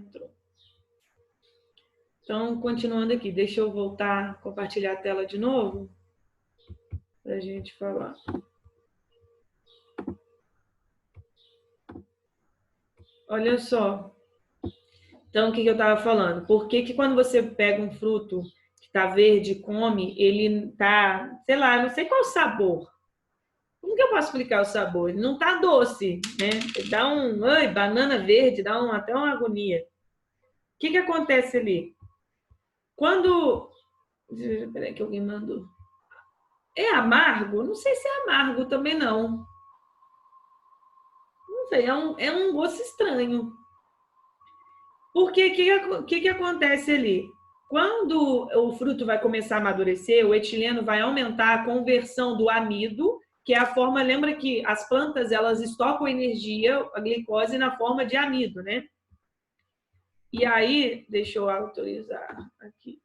Entrou. Então, continuando aqui, deixa eu voltar a compartilhar a tela de novo para a gente falar. Olha só. Então, o que eu estava falando? Por que quando você pega um fruto que está verde e come, ele está, sei lá, não sei qual o sabor. Como que eu posso explicar o sabor? Ele não está doce, né? Ele dá um... Ai, banana verde, dá até uma agonia. O que acontece ali? Quando... Peraí que alguém mandou. É amargo? Não sei se é amargo também, não. Não sei, é um gosto estranho. Porque o que acontece ali? Quando o fruto vai começar a amadurecer, o etileno vai aumentar a conversão do amido, que é a forma, lembra que as plantas elas estocam energia, a glicose, na forma de amido, né? E aí, deixa eu autorizar aqui.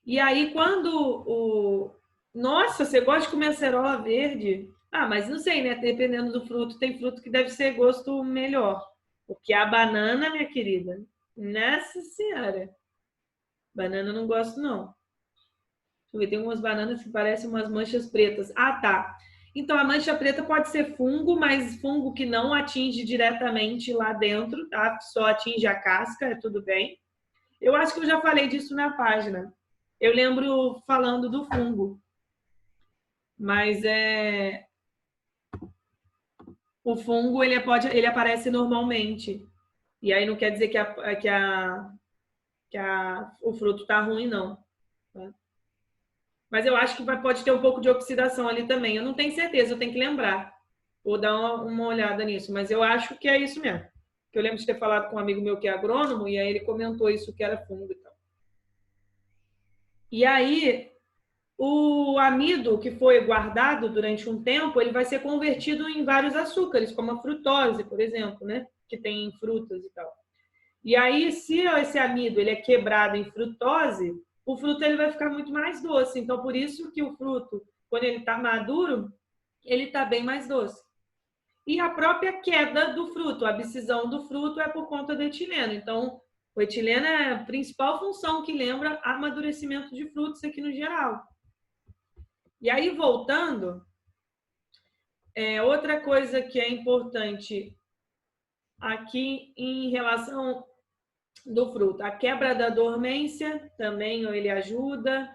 E aí, quando o... Nossa, você gosta de comer acerola verde? Ah, mas não sei, né? Dependendo do fruto, tem fruto que deve ser gosto melhor. Porque a banana, minha querida, nossa senhora, banana eu não gosto, não. Deixa eu ver, tem umas bananas que parecem umas manchas pretas. Ah, tá. Então, a mancha preta pode ser fungo, mas fungo que não atinge diretamente lá dentro, tá? Só atinge a casca, é tudo bem. Eu acho que eu já falei disso na página. Eu lembro falando do fungo. Mas o fungo ele aparece normalmente. E aí não quer dizer o fruto está ruim, não. Tá? Mas eu acho que pode ter um pouco de oxidação ali também. Eu não tenho certeza, eu tenho que lembrar. Vou dar uma olhada nisso, mas eu acho que é isso mesmo. Que eu lembro de ter falado com um amigo meu que é agrônomo, e aí ele comentou isso, que era fungo e tal. E aí, o amido que foi guardado durante um tempo, ele vai ser convertido em vários açúcares, como a frutose, por exemplo, né? Que tem em frutas e tal. E aí, se esse amido ele é quebrado em frutose, o fruto ele vai ficar muito mais doce. Então, por isso que o fruto, quando ele está maduro, ele está bem mais doce. E a própria queda do fruto, a abscisão do fruto é por conta do etileno. Então, o etileno é a principal função que lembra amadurecimento de frutos aqui no geral. E aí, voltando, outra coisa que é importante aqui em relação do fruto. A quebra da dormência também ele ajuda.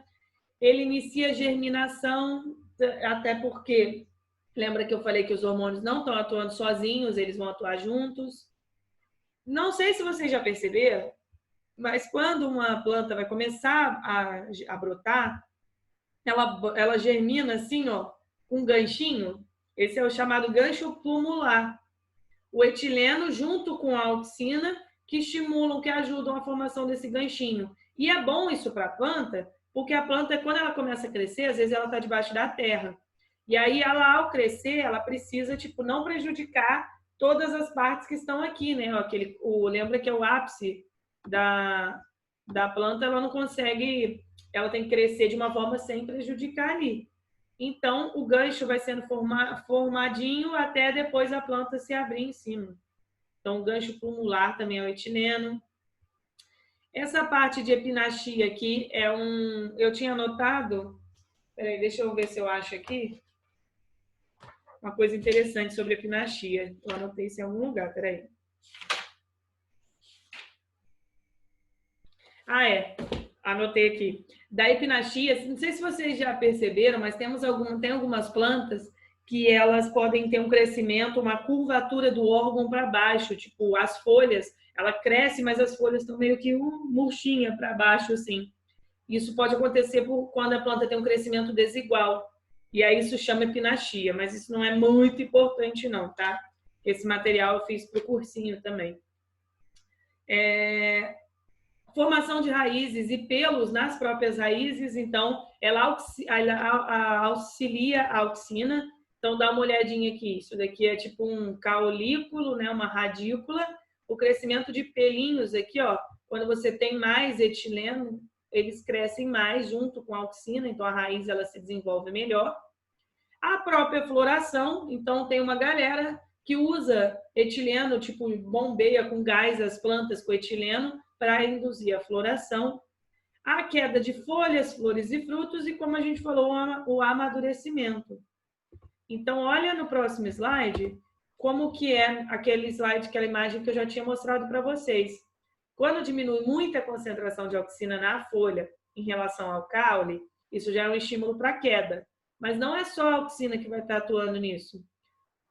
Ele inicia a germinação, até porque, lembra que eu falei que os hormônios não estão atuando sozinhos, eles vão atuar juntos. Não sei se vocês já perceberam, mas quando uma planta vai começar a brotar, ela germina assim, ó, com um ganchinho. Esse é o chamado gancho plumular. O etileno junto com a auxina que estimulam, que ajudam a formação desse ganchinho. E é bom isso para a planta, porque a planta, quando ela começa a crescer, às vezes ela está debaixo da terra. E aí, ela, ao crescer, ela precisa, tipo, não prejudicar todas as partes que estão aqui, né? Lembra que é o ápice da planta, ela não consegue, ela tem que crescer de uma forma sem prejudicar ali. Então, o gancho vai sendo formadinho até depois a planta se abrir em cima. Então, o gancho plumular também é o etileno. Essa parte de epinachia aqui é eu tinha anotado... Peraí, deixa eu ver se eu acho aqui. Uma coisa interessante sobre epinachia. Eu anotei isso em algum lugar, peraí. Ah, anotei aqui. Da epinachia, não sei se vocês já perceberam, mas tem algumas plantas que elas podem ter um crescimento, uma curvatura do órgão para baixo, tipo, as folhas, ela cresce, mas as folhas estão meio que murchinha para baixo, assim. Isso pode acontecer quando a planta tem um crescimento desigual. E aí isso chama epinachia, mas isso não é muito importante não, tá? Esse material eu fiz para o cursinho também. Formação de raízes e pelos nas próprias raízes, então ela auxilia a auxina. Então dá uma olhadinha aqui, isso daqui é tipo um caulículo, né, uma radícula. O crescimento de pelinhos aqui, ó, quando você tem mais etileno, eles crescem mais junto com a auxina, então a raiz ela se desenvolve melhor. A própria floração, então tem uma galera que usa etileno, tipo bombeia com gás as plantas com etileno para induzir a floração, a queda de folhas, flores e frutos e, como a gente falou, o amadurecimento. Então, olha no próximo slide como que é aquele slide, aquela imagem que eu já tinha mostrado para vocês. Quando diminui muito a concentração de auxina na folha em relação ao caule, isso já é um estímulo para a queda. Mas não é só a auxina que vai estar atuando nisso.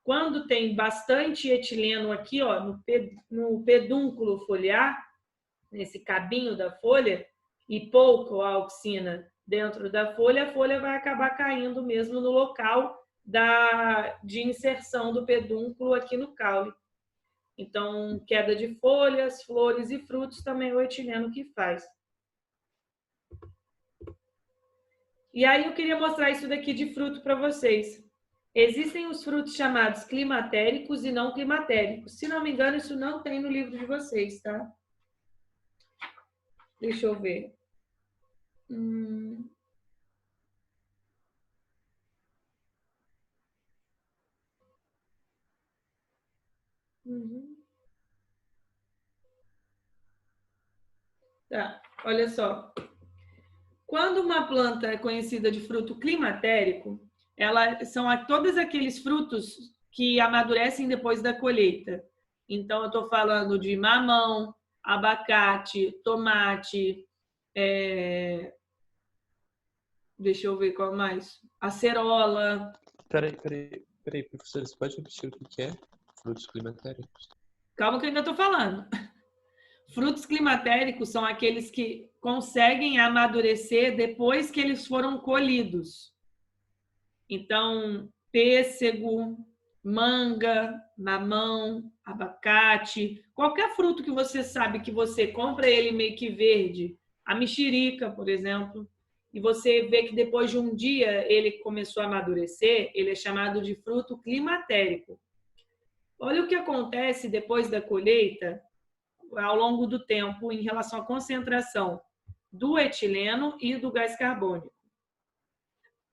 Quando tem bastante etileno aqui, ó, no pedúnculo foliar, nesse cabinho da folha, e pouco a auxina dentro da folha, a folha vai acabar caindo mesmo no local de inserção do pedúnculo aqui no caule. Então, queda de folhas, flores e frutos também é o etileno que faz. E aí eu queria mostrar isso daqui de fruto para vocês. Existem os frutos chamados climatéricos e não climatéricos. Se não me engano, isso não tem no livro de vocês, tá? Deixa eu ver. Tá, olha só. Quando uma planta é conhecida de fruto climatérico, são todos aqueles frutos que amadurecem depois da colheita. Então, eu estou falando de mamão, abacate, tomate, deixa eu ver qual mais, acerola. Peraí, professor, você pode repetir o que é frutos climatéricos? Calma que eu ainda estou falando. Frutos climatéricos são aqueles que conseguem amadurecer depois que eles foram colhidos. Então, pêssego, manga, mamão, abacate, qualquer fruto que você sabe que você compra ele meio que verde, a mexerica, por exemplo, e você vê que depois de um dia ele começou a amadurecer, ele é chamado de fruto climatérico. Olha o que acontece depois da colheita, ao longo do tempo, em relação à concentração do etileno e do gás carbônico.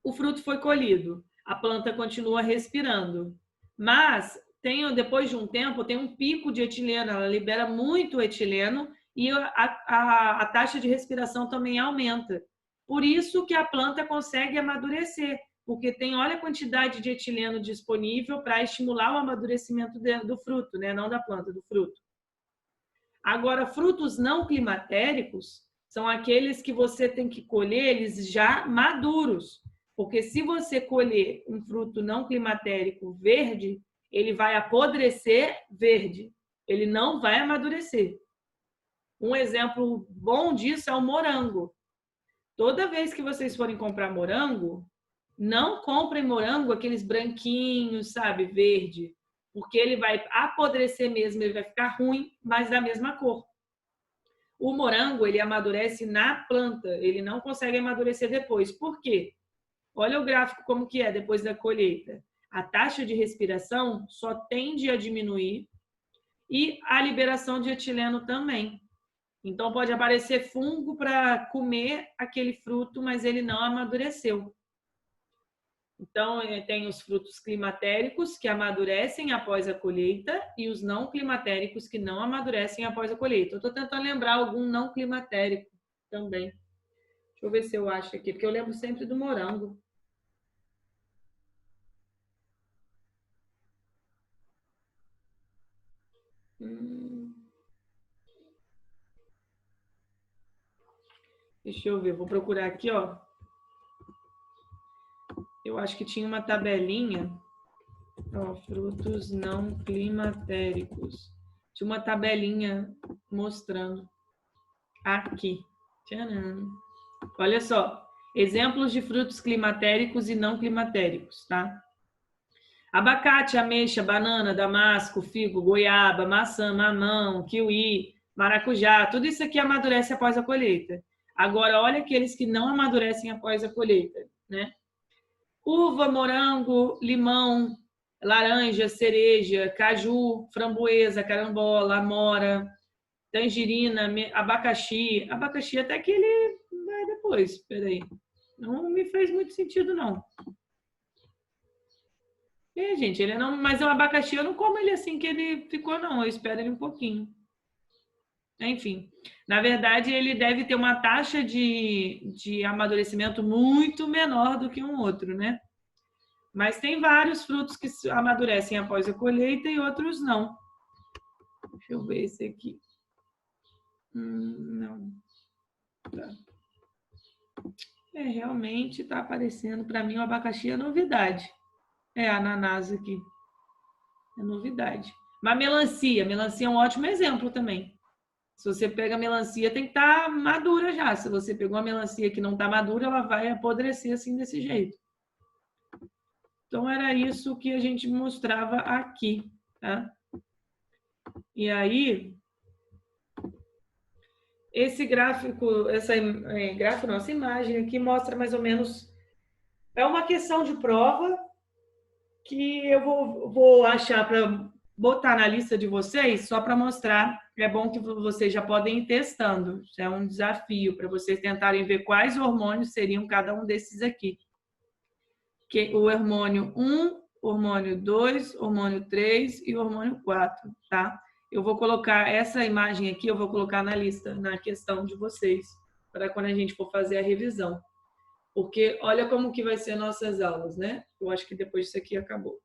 O fruto foi colhido, a planta continua respirando, mas depois de um tempo tem um pico de etileno, ela libera muito etileno e a taxa de respiração também aumenta. Por isso que a planta consegue amadurecer, porque olha a quantidade de etileno disponível para estimular o amadurecimento do fruto, né? Não da planta, do fruto. Agora, frutos não climatéricos são aqueles que você tem que colher eles já maduros. Porque se você colher um fruto não climatérico verde, ele vai apodrecer verde. Ele não vai amadurecer. Um exemplo bom disso é o morango. Toda vez que vocês forem comprar morango, não comprem morango aqueles branquinhos, sabe, verde. Porque ele vai apodrecer mesmo, ele vai ficar ruim, mas da mesma cor. O morango, ele amadurece na planta, ele não consegue amadurecer depois. Por quê? Olha o gráfico como que é depois da colheita. A taxa de respiração só tende a diminuir e a liberação de etileno também. Então, pode aparecer fungo para comer aquele fruto, mas ele não amadureceu. Então, tem os frutos climatéricos que amadurecem após a colheita e os não climatéricos que não amadurecem após a colheita. Eu estou tentando lembrar algum não climatérico também. Deixa eu ver se eu acho aqui, porque eu lembro sempre do morango. Deixa eu ver, vou procurar aqui, ó. Eu acho que tinha uma tabelinha. Ó, frutos não climatéricos. Tinha uma tabelinha mostrando aqui. Tcharam. Olha só, exemplos de frutos climatéricos e não climatéricos, tá? Abacate, ameixa, banana, damasco, figo, goiaba, maçã, mamão, kiwi, maracujá, tudo isso aqui amadurece após a colheita. Agora, olha aqueles que não amadurecem após a colheita, né? Uva, morango, limão, laranja, cereja, caju, framboesa, carambola, amora, tangerina, abacaxi. Abacaxi até que ele vai depois, peraí. Não me fez muito sentido, não. Gente, ele não, mas o abacaxi eu não como ele assim que ele ficou, não. Eu espero ele um pouquinho. Enfim, na verdade, ele deve ter uma taxa de amadurecimento muito menor do que um outro, né? Mas tem vários frutos que amadurecem após a colheita e outros não. Deixa eu ver esse aqui. Não. Tá. Realmente está aparecendo. Para mim, o abacaxi é novidade. Ananás aqui. É novidade. Mas melancia é um ótimo exemplo também. Se você pega a melancia, tem que estar madura já. Se você pegou uma melancia que não está madura, ela vai apodrecer assim desse jeito. Então, era isso que a gente mostrava aqui, tá? E aí, esse gráfico, essa imagem aqui mostra mais ou menos... É uma questão de prova que eu vou achar para botar na lista de vocês, só para mostrar. É bom que vocês já podem ir testando. Isso é um desafio para vocês tentarem ver quais hormônios seriam cada um desses aqui. Que o hormônio 1, hormônio 2, hormônio 3 e hormônio 4, tá? Eu vou colocar essa imagem aqui, eu vou colocar na lista, na questão de vocês, para quando a gente for fazer a revisão. Porque olha como que vai ser nossas aulas, né? Eu acho que depois disso aqui acabou.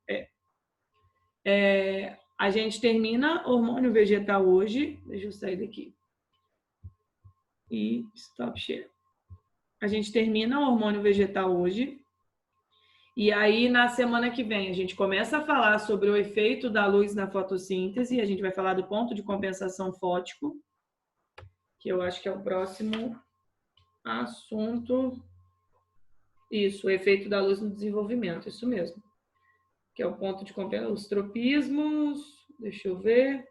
A gente termina hormônio vegetal hoje. Deixa eu sair daqui. E stop share. A gente termina o hormônio vegetal hoje. E aí, na semana que vem, a gente começa a falar sobre o efeito da luz na fotossíntese. A gente vai falar do ponto de compensação fótico, que eu acho que é o próximo assunto. Isso, o efeito da luz no desenvolvimento, isso mesmo. Que é o ponto de compensação, os tropismos. Deixa eu ver.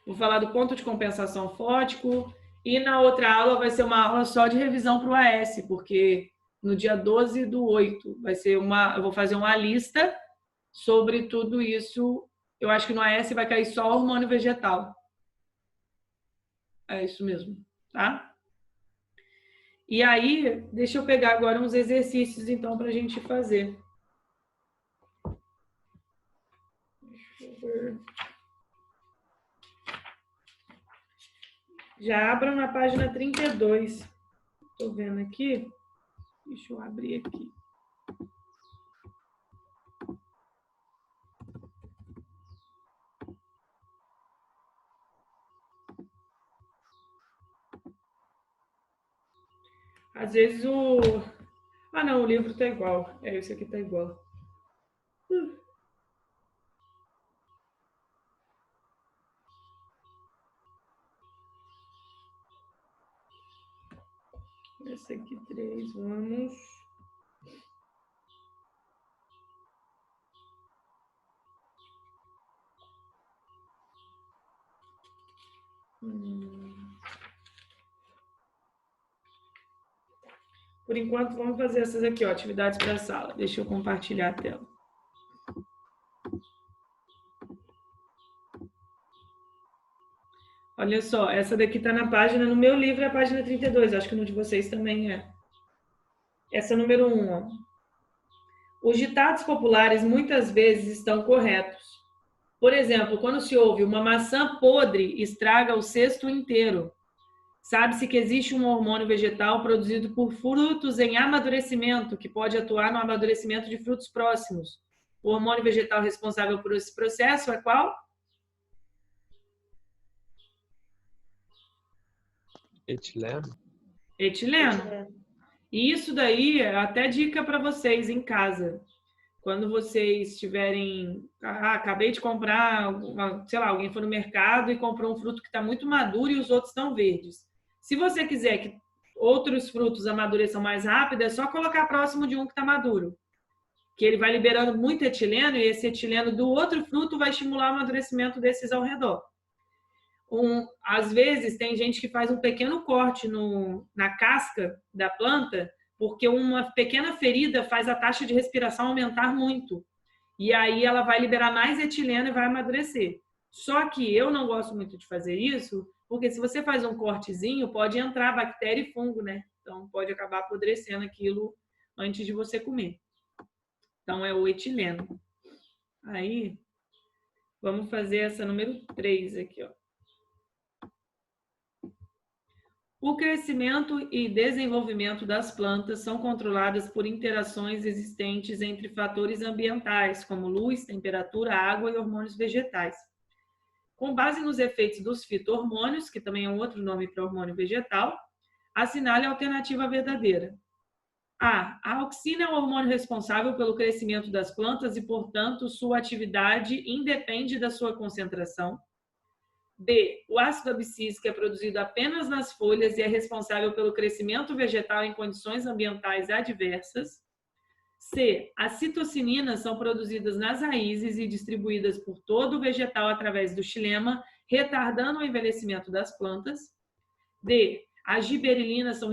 Vou falar do ponto de compensação fótico. E na outra aula vai ser uma aula só de revisão para o AS, porque no dia 12/8 vai ser eu vou fazer uma lista sobre tudo isso. Eu acho que no AS vai cair só hormônio vegetal. É isso mesmo, tá? E aí, deixa eu pegar agora uns exercícios, então, para a gente fazer. Deixa eu ver. Já abram na página 32. Estou vendo aqui. Deixa eu abrir aqui. Às vezes o... Ah, não, o livro tá igual. Esse aqui tá igual. Esse aqui 3, vamos... Por enquanto, vamos fazer essas aqui, ó, atividades para a sala. Deixa eu compartilhar a tela. Olha só, essa daqui está na página, no meu livro é a página 32, acho que no de vocês também é. Essa é número 1, ó. Os ditados populares muitas vezes estão corretos. Por exemplo, quando se ouve uma maçã podre estraga o cesto inteiro. Sabe-se que existe um hormônio vegetal produzido por frutos em amadurecimento, que pode atuar no amadurecimento de frutos próximos. O hormônio vegetal responsável por esse processo é qual? Etileno? Etileno. E isso daí é até dica para vocês em casa. Quando vocês tiverem... acabei de comprar, sei lá, alguém foi no mercado e comprou um fruto que está muito maduro e os outros estão verdes. Se você quiser que outros frutos amadureçam mais rápido, é só colocar próximo de um que está maduro. Que ele vai liberando muito etileno e esse etileno do outro fruto vai estimular o amadurecimento desses ao redor. Às vezes, tem gente que faz um pequeno corte na casca da planta, porque uma pequena ferida faz a taxa de respiração aumentar muito. E aí ela vai liberar mais etileno e vai amadurecer. Só que eu não gosto muito de fazer isso, porque se você faz um cortezinho, pode entrar bactéria e fungo, né? Então, pode acabar apodrecendo aquilo antes de você comer. Então, é o etileno. Aí, vamos fazer essa número 3 aqui, ó. O crescimento e desenvolvimento das plantas são controladas por interações existentes entre fatores ambientais, como luz, temperatura, água e hormônios vegetais. Com base nos efeitos dos fito-hormônios, que também é um outro nome para hormônio vegetal, assinale a alternativa verdadeira. A. A auxina é o hormônio responsável pelo crescimento das plantas e, portanto, sua atividade independe da sua concentração. B. O ácido abscísico é produzido apenas nas folhas e é responsável pelo crescimento vegetal em condições ambientais adversas. C. As citocininas são produzidas nas raízes e distribuídas por todo o vegetal através do xilema, retardando o envelhecimento das plantas. D. As giberilinas são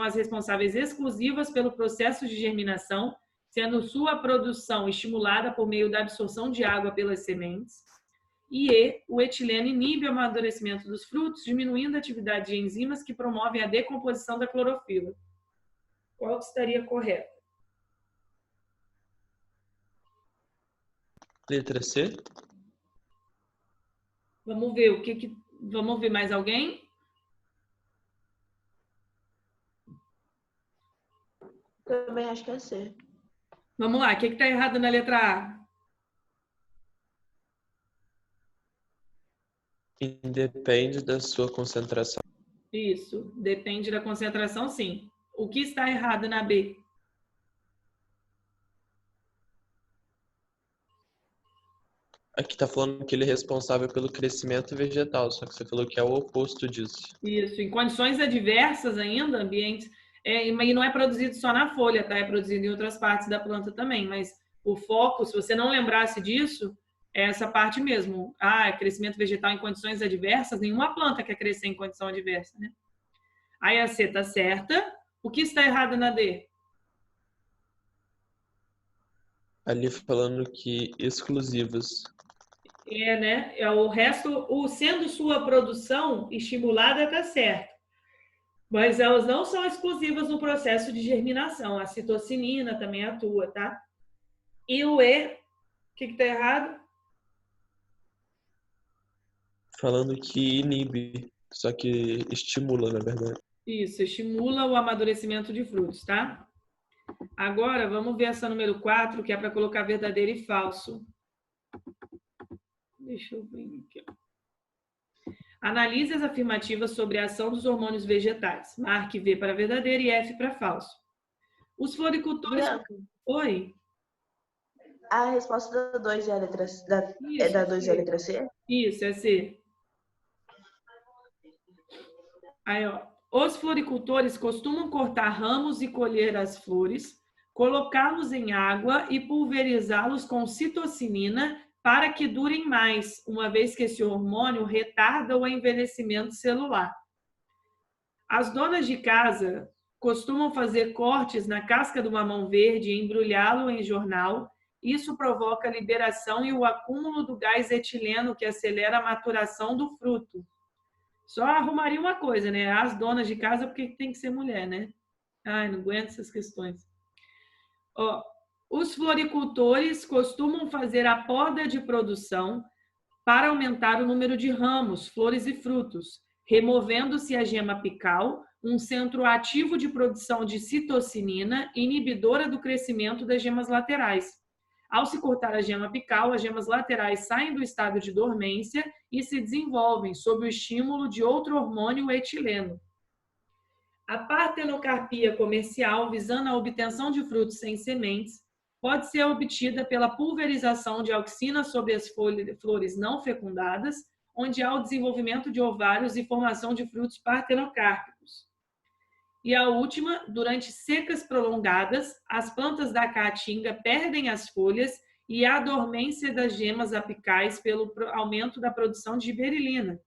as responsáveis exclusivas pelo processo de germinação, sendo sua produção estimulada por meio da absorção de água pelas sementes. E, o etileno inibe o amadurecimento dos frutos, diminuindo a atividade de enzimas que promovem a decomposição da clorofila. Qual que estaria correto? Letra C. Vamos ver vamos ver mais alguém? Também acho que é C. Vamos lá, o que está errado na letra A? Independe da sua concentração. Isso, depende da concentração, sim. O que está errado na B? Aqui tá falando que ele é responsável pelo crescimento vegetal, só que você falou que é o oposto disso. Isso, em condições adversas ainda, ambientes, e não é produzido só na folha, tá? É produzido em outras partes da planta também, mas o foco, se você não lembrasse disso, é essa parte mesmo. Ah, crescimento vegetal em condições adversas, nenhuma planta quer crescer em condição adversa, né? Aí a C tá certa. O que está errado na D? Ali falando que exclusivos. Né? É o resto, sendo sua produção estimulada, tá certo. Mas elas não são exclusivas no processo de germinação. A citocinina também atua, tá? E o E, o que está errado? Falando que inibe, só que estimula, na verdade. Isso, estimula o amadurecimento de frutos, tá? Agora, vamos ver essa número 4, que é para colocar verdadeiro e falso. Deixa eu ver aqui. Analise as afirmativas sobre a ação dos hormônios vegetais. Marque V para verdadeiro e F para falso. Os floricultores... Bianca, Oi? a resposta da 2 é a letra C. É Isso, da 2 é a letra C? Isso, é C. Aí, ó. Os floricultores costumam cortar ramos e colher as flores, colocá-los em água e pulverizá-los com citocinina para que durem mais, uma vez que esse hormônio retarda o envelhecimento celular. As donas de casa costumam fazer cortes na casca do mamão verde e embrulhá-lo em jornal. Isso provoca a liberação e o acúmulo do gás etileno, que acelera a maturação do fruto. Só arrumaria uma coisa, né? As donas de casa, porque tem que ser mulher, né? Ai, não aguento essas questões. Ó, os floricultores costumam fazer a poda de produção para aumentar o número de ramos, flores e frutos, removendo-se a gema apical, um centro ativo de produção de citocinina, inibidora do crescimento das gemas laterais. Ao se cortar a gema apical, as gemas laterais saem do estado de dormência e se desenvolvem sob o estímulo de outro hormônio, o etileno. A partenocarpia comercial, visando a obtenção de frutos sem sementes, pode ser obtida pela pulverização de auxina sobre as flores não fecundadas, onde há o desenvolvimento de ovários e formação de frutos partenocárpicos. E a última, durante secas prolongadas, as plantas da caatinga perdem as folhas e há dormência das gemas apicais pelo aumento da produção de giberilina.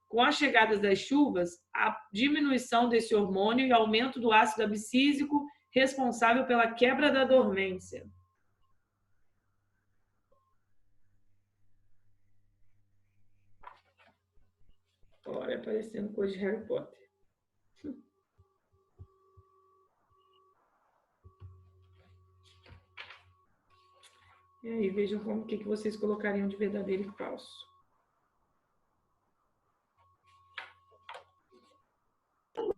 Com as chegadas das chuvas, a diminuição desse hormônio e aumento do ácido abscísico, responsável pela quebra da dormência. Olha, aparecendo coisa de Harry Potter. E aí, vejam como que vocês colocariam de verdadeiro e falso.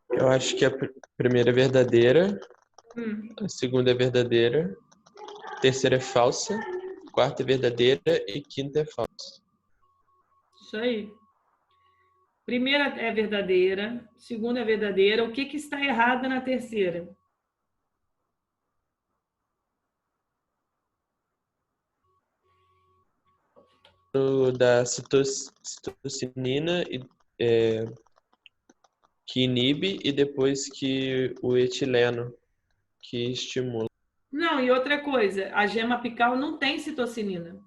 Eu acho que a primeira é verdadeira, a segunda é verdadeira, a terceira é falsa, a quarta é verdadeira e a quinta é falsa. Isso aí. Primeira é verdadeira, segunda é verdadeira. O que está errado na terceira? Da citocinina, que inibe, e depois que o etileno, que estimula. Não, e outra coisa, a gema apical não tem citocinina.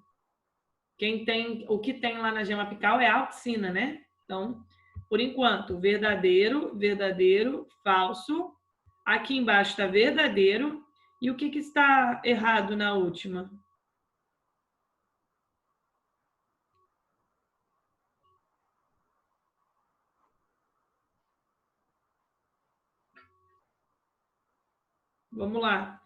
O que tem lá na gema apical é a auxina, né? Então, por enquanto, verdadeiro, verdadeiro, falso. Aqui embaixo está verdadeiro. E o que está errado na última? Vamos lá.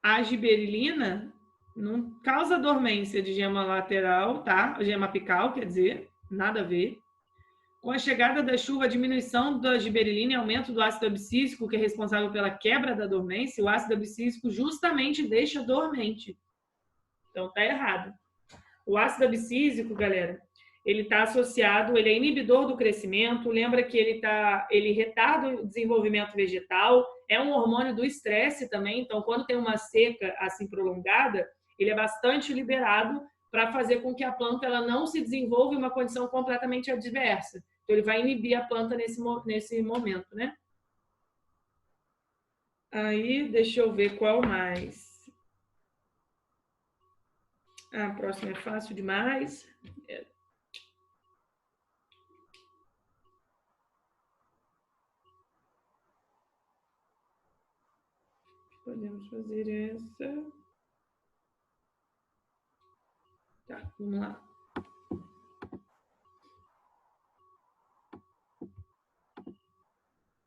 A giberilina não causa dormência de gema lateral, tá? Gema apical, quer dizer, nada a ver. Com a chegada da chuva, a diminuição da giberilina e aumento do ácido abscísico, que é responsável pela quebra da dormência, o ácido abscísico justamente deixa dormente. Então, tá errado. O ácido abscísico, galera, ele está associado, ele é inibidor do crescimento, lembra que ele retarda o desenvolvimento vegetal, é um hormônio do estresse também, então quando tem uma seca assim prolongada, ele é bastante liberado para fazer com que a planta ela não se desenvolva em uma condição completamente adversa. Então ele vai inibir a planta nesse momento, né? Aí, deixa eu ver qual mais. A próxima é fácil demais. Podemos fazer essa. Tá, vamos lá.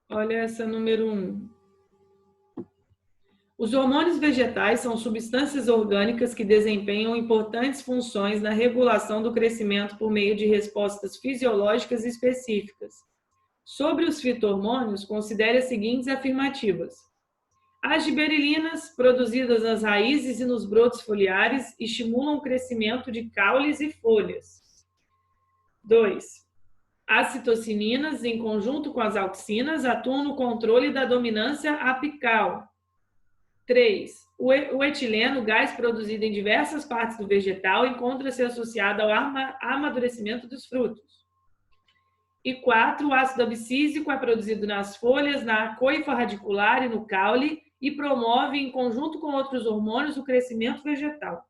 Olha essa número 1. Os hormônios vegetais são substâncias orgânicas que desempenham importantes funções na regulação do crescimento por meio de respostas fisiológicas específicas. Sobre os fito-hormônios, considere as seguintes afirmativas. As giberilinas, produzidas nas raízes e nos brotos foliares, estimulam o crescimento de caules e folhas. 2. As citocininas, em conjunto com as auxinas, atuam no controle da dominância apical. 3. O etileno, gás produzido em diversas partes do vegetal, encontra-se associado ao amadurecimento dos frutos. E 4. O ácido abscísico é produzido nas folhas, na coifa radicular e no caule e promove, em conjunto com outros hormônios, o crescimento vegetal.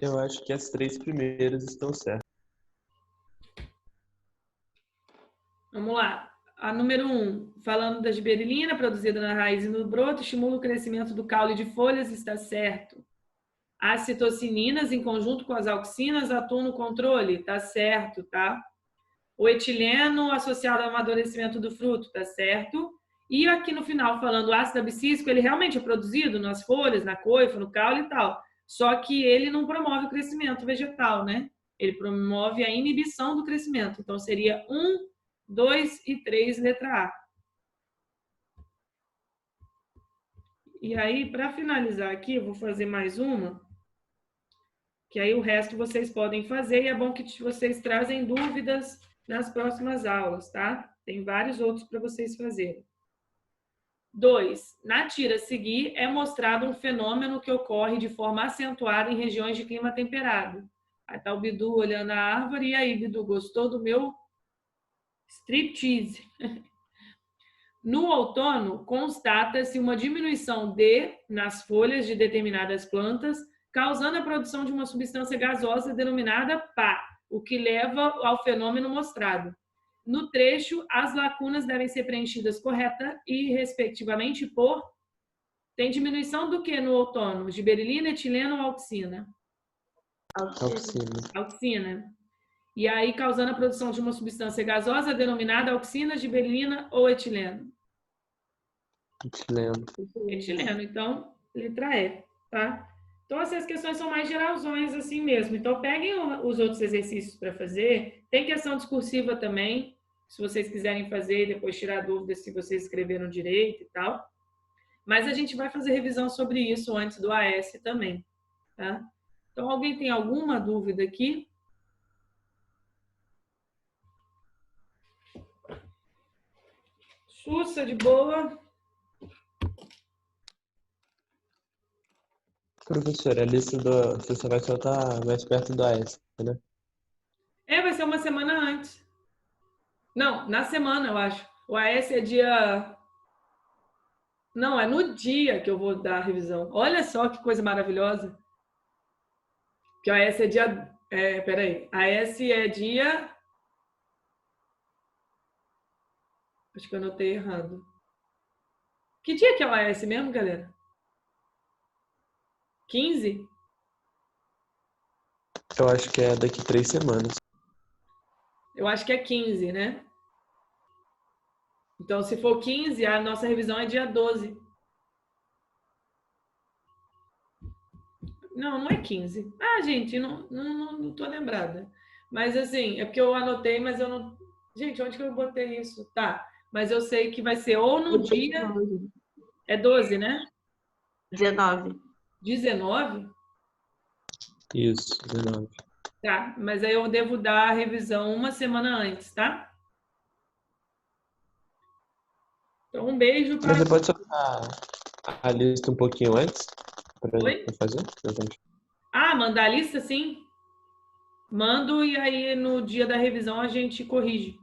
Eu acho que as 3 primeiras estão certas. Vamos lá. A número 1, falando da giberilina, produzida na raiz e no broto, estimula o crescimento do caule de folhas, está certo. As citocininas, em conjunto com as auxinas, atuam no controle, está certo, tá? O etileno, associado ao amadurecimento do fruto, está certo. E aqui no final, falando o ácido abscísico, ele realmente é produzido nas folhas, na coifa, no caule e tal. Só que ele não promove o crescimento vegetal, né? Ele promove a inibição do crescimento. Então, seria 1, 2 e 3, letra A. E aí, para finalizar aqui, eu vou fazer mais uma, que aí o resto vocês podem fazer, e é bom que vocês trazem dúvidas nas próximas aulas, tá? Tem vários outros para vocês fazerem. 2. Na tira a seguir, é mostrado um fenômeno que ocorre de forma acentuada em regiões de clima temperado. Aí tá o Bidu olhando a árvore, e aí, Bidu, gostou do meu striptease? No outono, constata-se uma diminuição nas folhas de determinadas plantas, causando a produção de uma substância gasosa denominada pá, o que leva ao fenômeno mostrado. No trecho, as lacunas devem ser preenchidas correta e, respectivamente, por... Tem diminuição do que no outono? Giberelina, etileno ou auxina? Auxina. E aí, causando a produção de uma substância gasosa denominada auxina, giberelina ou etileno? Etileno. Etileno. Então, letra E, tá? Então, essas questões são mais geralzões assim mesmo. Então, peguem os outros exercícios para fazer. Tem questão discursiva também, se vocês quiserem fazer, depois tirar dúvidas se vocês escreveram direito e tal. Mas a gente vai fazer revisão sobre isso antes do AS também, tá? Então, alguém tem alguma dúvida aqui? Sussa, de boa. Professora, a lista você só vai soltar mais perto do AS, né? Vai ser uma semana antes. Não, na semana, eu acho. O AS é dia... Não, é no dia que eu vou dar a revisão. Olha só que coisa maravilhosa. Que o AS é dia... peraí. AS é dia... Acho que eu anotei errado. Que dia que é o AS mesmo, galera? 15? Eu acho que é daqui 3 semanas. Eu acho que é 15, né? Então, se for 15, a nossa revisão é dia 12. Não, não é 15. Ah, gente, não tô lembrada. Mas, assim, é porque eu anotei, mas eu não... Gente, onde que eu botei isso? Tá, mas eu sei que vai ser ou no dia... É 12, né? 19. 19? Isso, 19. Tá, mas aí eu devo dar a revisão uma semana antes, tá? Então, um beijo para... Mas você pode soltar a lista um pouquinho antes? Pra Oi? fazer? Ah, mandar a lista, sim. Mando e aí no dia da revisão a gente corrige.